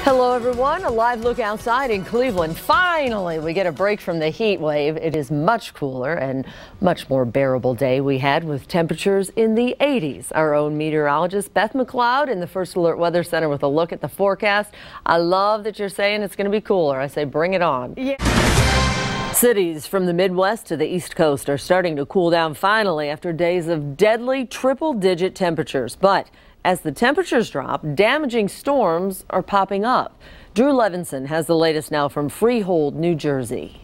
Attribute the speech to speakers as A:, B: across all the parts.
A: Hello everyone, a live look outside in Cleveland. Finally, we get a break from the heat wave. It is much cooler and much more bearable day we had with temperatures in the 80s. Our own meteorologist Beth McLeod in the First Alert Weather Center with a look at the forecast. I love that you're saying it's going to be cooler. I say bring it on. Yeah. Cities from the Midwest to the East Coast are starting to cool down finally after days of deadly triple-digit temperatures. But as the temperatures drop, damaging storms are popping up. Drew Levinson has the latest now from Freehold, New Jersey.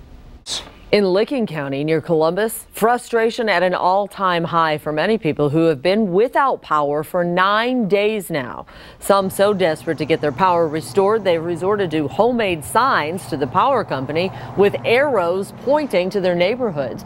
A: In Licking County near Columbus, frustration at an all-time high for many people who have been without power for 9 days now. Some so desperate to get their power restored, they've resorted to homemade signs to the power company with arrows pointing to their neighborhoods.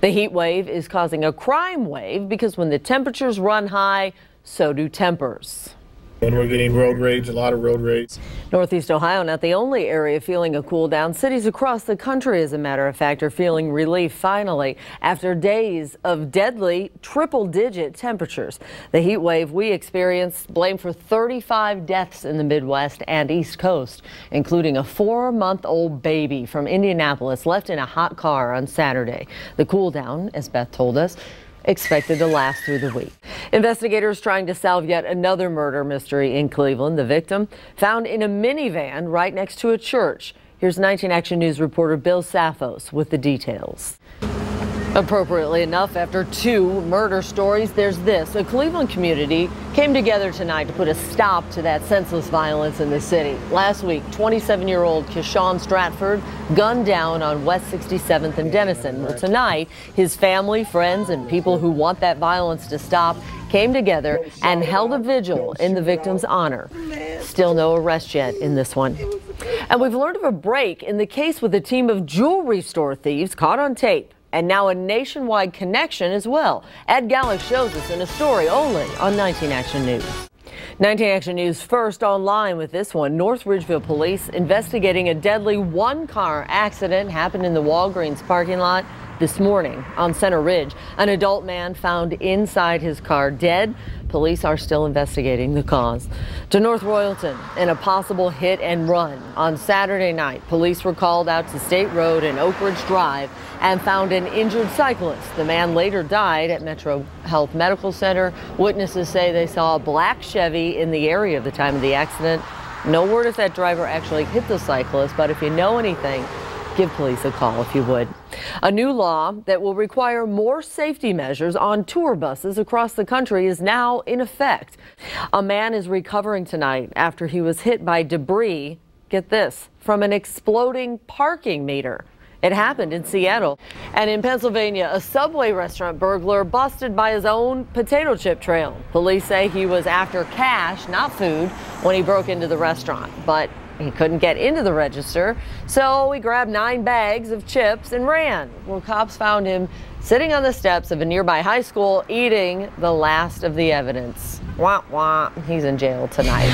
A: The heat wave is causing a crime wave because when the temperatures run high, so do tempers.
B: And we're getting road rage, a lot of road rage.
A: Northeast Ohio, not the only area feeling a cool down. Cities across the country, as a matter of fact, are feeling relief finally after days of deadly triple-digit temperatures. The heat wave we experienced blamed for 35 deaths in the Midwest and East Coast, including a 4-month-old baby from Indianapolis left in a hot car on Saturday. The cool down, as Beth told us, expected to last through the week. Investigators trying to solve yet another murder mystery in Cleveland. The victim found in a minivan right next to a church. Here's 19 Action News reporter Bill Saffos with the details. Appropriately enough, after 2 murder stories, there's this. A Cleveland community came together tonight to put a stop to that senseless violence in the city. Last week, 27-year-old Keshawn Stratford gunned down on West 67th and Denison. Well, tonight, his family, friends, and people who want that violence to stop came together and held a vigil in the victim's honor. Still no arrest yet in this one. And we've learned of a break in the case with a team of jewelry store thieves caught on tape. And now a nationwide connection as well. Ed Gallagher shows us in a story only on 19 Action News. 19 Action News first online with this one. North Ridgeville police investigating a deadly one-car accident happened in the Walgreens parking lot this morning on Center Ridge. An adult man found inside his car dead. Police are still investigating the cause. To North Royalton in a possible hit and run. On Saturday night, police were called out to State Road and Oak Ridge Drive and found an injured cyclist. The man later died at Metro Health Medical Center. Witnesses say they saw a black Chevy in the area at the time of the accident. No word if that driver actually hit the cyclist, but if you know anything, give police a call if you would. A new law that will require more safety measures on tour buses across the country is now in effect. A man is recovering tonight after he was hit by debris, get this, from an exploding parking meter. It happened in Seattle. And in Pennsylvania, a Subway restaurant burglar busted by his own potato chip trail. Police say he was after cash, not food, when he broke into the restaurant. But he couldn't get into the register, so he grabbed 9 bags of chips and ran. Well, cops found him sitting on the steps of a nearby high school eating the last of the evidence. Wah, wah. He's in jail tonight.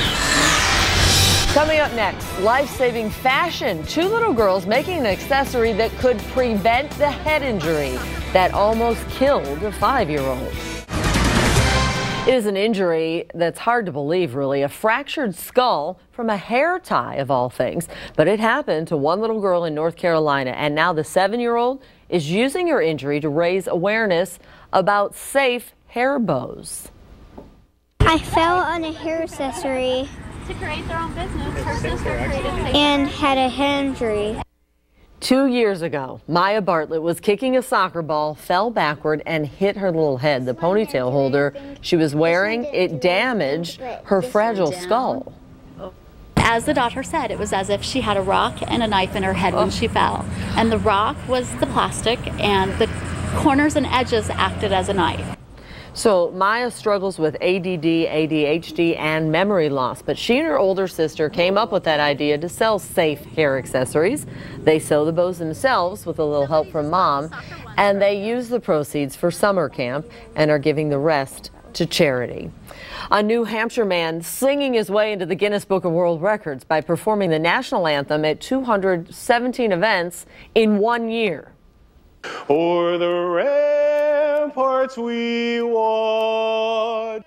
A: Coming up next, life-saving fashion. 2 little girls making an accessory that could prevent the head injury that almost killed a 5-year-old. It is an injury that's hard to believe, really. A fractured skull from a hair tie, of all things. But it happened to one little girl in North Carolina, and now the 7-year-old is using her injury to raise awareness about safe hair bows.
C: I fell on a hair accessory
D: to create their own business. Her sister created
C: and had a head injury.
A: 2 years ago, Maya Bartlett was kicking a soccer ball, fell backward, and hit her little head. The ponytail holder she was wearing, it damaged her fragile skull.
D: As the doctor said, it was as if she had a rock and a knife in her head when she fell. And the rock was the plastic, and the corners and edges acted as a knife.
A: So Maya struggles with ADD, ADHD, and memory loss, but she and her older sister came up with that idea to sell safe hair accessories. They sew the bows themselves with a little help from Mom, and they use the proceeds for summer camp and are giving the rest to charity. A New Hampshire man singing his way into the Guinness Book of World Records by performing the national anthem at 217 events in 1 year.
B: O'er the ramparts we walk.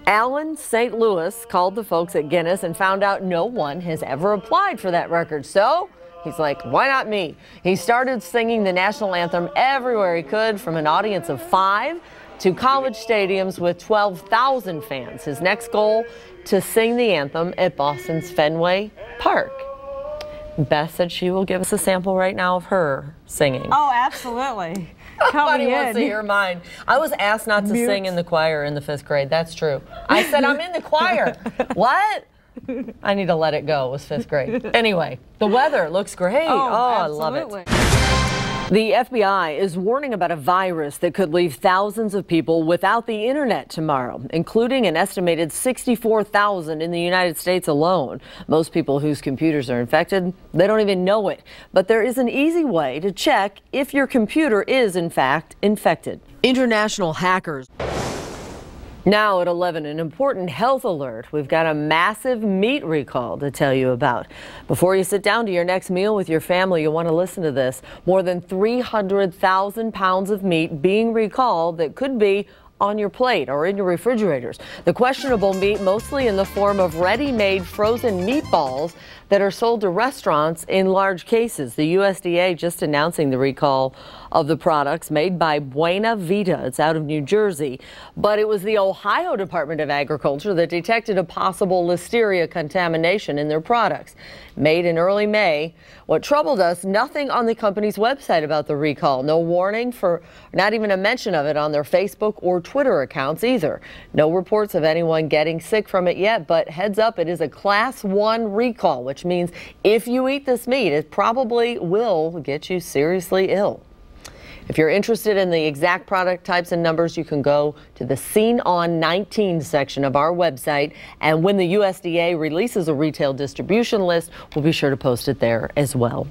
A: Alan St. Louis called the folks at Guinness and found out no one has ever applied for that record. So he's like, why not me? He started singing the national anthem everywhere he could, from an audience of 5 to college stadiums with 12,000 fans. His next goal, to sing the anthem at Boston's Fenway Park. Beth said she will give us a sample right now of her singing.
E: Oh, absolutely.
A: Nobody wants to hear mine. I was asked not to sing in the choir in the 5th grade. That's true. I said, I'm in the choir. What? I need to let it go. It was 5th grade. Anyway, the weather looks great. Oh, I love it. The FBI is warning about a virus that could leave thousands of people without the internet tomorrow, including an estimated 64,000 in the United States alone. Most people whose computers are infected, they don't even know it. But there is an easy way to check if your computer is, in fact, infected. International hackers. Now at 11, an important health alert. We've got a massive meat recall to tell you about. Before you sit down to your next meal with your family, you'll want to listen to this. More than 300,000 pounds of meat being recalled that could be on your plate or in your refrigerators. The questionable meat mostly in the form of ready-made frozen meatballs that are sold to restaurants in large cases. The USDA just announcing the recall of the products made by Buena Vita. It's out of New Jersey, but it was the Ohio Department of Agriculture that detected a possible listeria contamination in their products. Made in early May. What troubled us, nothing on the company's website about the recall. No warning, for not even a mention of it on their Facebook or Twitter accounts either. No reports of anyone getting sick from it yet, but heads up, it is a Class 1 recall, which means if you eat this meat, it probably will get you seriously ill. If you're interested in the exact product types and numbers, you can go to the Scene on 19 section of our website. And when the USDA releases a retail distribution list, we'll be sure to post it there as well.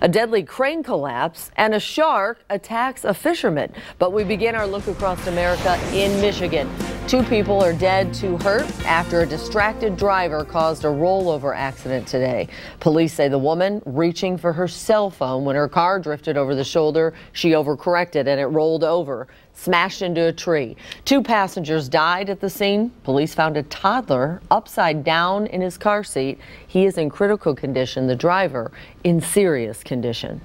A: A deadly crane collapse and a shark attacks a fisherman. But we begin our look across America in Michigan. 2 people are dead, 2 hurt after a distracted driver caused a rollover accident today. Police say the woman reaching for her cell phone when her car drifted over the shoulder. She overcorrected and it rolled over, smashed into a tree. 2 passengers died at the scene. Police found a toddler upside down in his car seat. He is in critical condition. The driver in serious condition.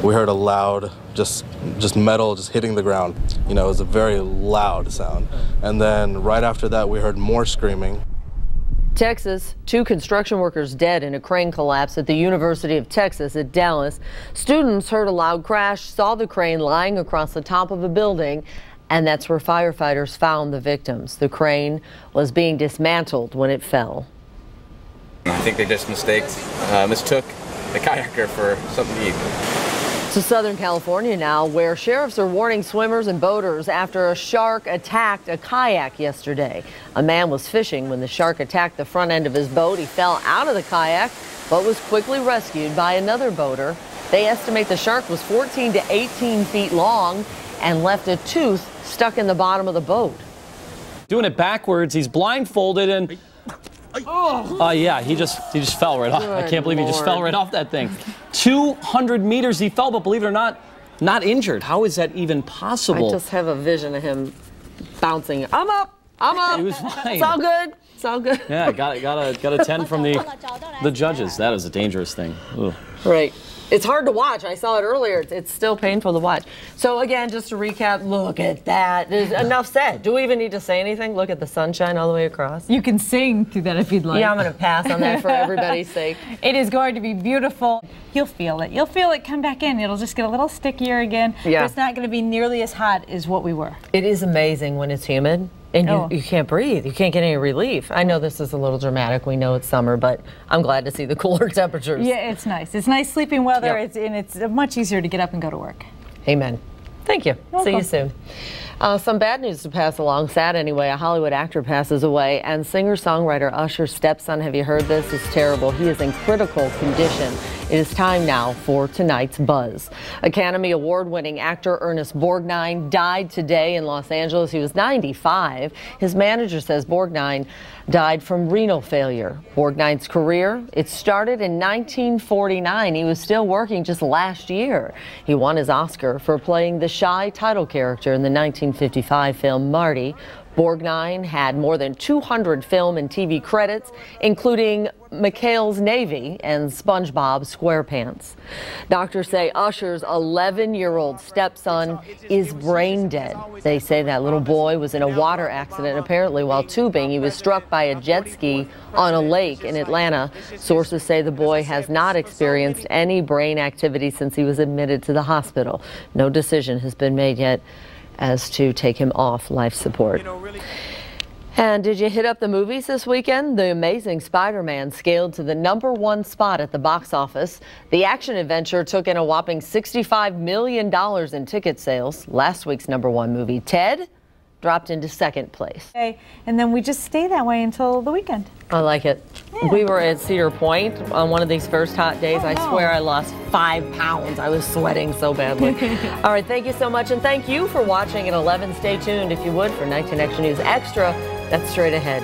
F: We heard a loud, just metal just hitting the ground. You know, it was a very loud sound. And then right after that, we heard more screaming.
A: Texas, 2 construction workers dead in a crane collapse at the University of Texas at Dallas. Students heard a loud crash, saw the crane lying across the top of a building, and that's where firefighters found the victims. The crane was being dismantled when it fell.
G: I think they just mistook the kayaker for something to eat.
A: To Southern California now, where sheriffs are warning swimmers and boaters after a shark attacked a kayak yesterday. A man was fishing when the shark attacked the front end of his boat. He fell out of the kayak, but was quickly rescued by another boater. They estimate the shark was 14 to 18 feet long and left a tooth stuck in the bottom of the boat.
H: Doing it backwards, he's blindfolded and... yeah, he just fell right off. I can't believe he just fell right off that thing. 200 meters he fell, but believe it or not injured. How is that even possible?
A: I just have a vision of him bouncing. I'm up.
H: He was fine.
A: It's all good. It's all good.
H: Yeah, got a 10 from the judges. That is a dangerous thing. Ugh.
A: Right. It's hard to watch. I saw it earlier. It's still painful to watch. So again, just to recap, look at that. There's enough said. Do we even need to say anything? Look at the sunshine all the way across.
E: You can sing through that if you'd like.
A: Yeah, I'm going to pass on that for everybody's sake.
E: It is going to be beautiful. You'll feel it. You'll feel it come back in. It'll just get a little stickier again.
A: Yeah.
E: But it's not going to be nearly as hot as what we were.
A: It is amazing when it's humid. And you can't breathe. You can't get any relief. I know this is a little dramatic. We know it's summer, but I'm glad to see the cooler temperatures.
E: Yeah, it's nice. It's nice sleeping weather.
A: Yep.
E: It's much easier to get up and go to work.
A: Amen. Thank you.
E: You're
A: See you
E: welcome.
A: soon. Some bad news to pass along. Sad anyway. A Hollywood actor passes away, and singer-songwriter Usher's stepson. Have you heard this? It's terrible. He is in critical condition. It is time now for tonight's buzz. Academy Award-winning actor Ernest Borgnine died today in Los Angeles. He was 95. His manager says Borgnine died from renal failure. Borgnine's career, it started in 1949. He was still working just last year. He won his Oscar for playing the shy title character in the 1955 film Marty. Borgnine had more than 200 film and TV credits, including McHale's Navy and SpongeBob SquarePants. Doctors say Usher's 11-year-old stepson is brain dead. They say that little boy was in a water accident. Apparently, while tubing, he was struck by a jet ski on a lake in Atlanta. Sources say the boy has not experienced any brain activity since he was admitted to the hospital. No decision has been made yet as to take him off life support. And did you hit up the movies this weekend? The Amazing Spider-Man scaled to the #1 spot at the box office. The action-adventure took in a whopping $65 million in ticket sales. Last week's #1 movie, Ted, dropped into second place.
E: And then we just stay that way until the weekend.
A: I like it. Yeah. We were at Cedar Point on one of these first hot days. I swear I lost 5 pounds. I was sweating so badly. All right, thank you so much, and thank you for watching at 11. Stay tuned, if you would, for Night Connection News Extra. That's straight ahead.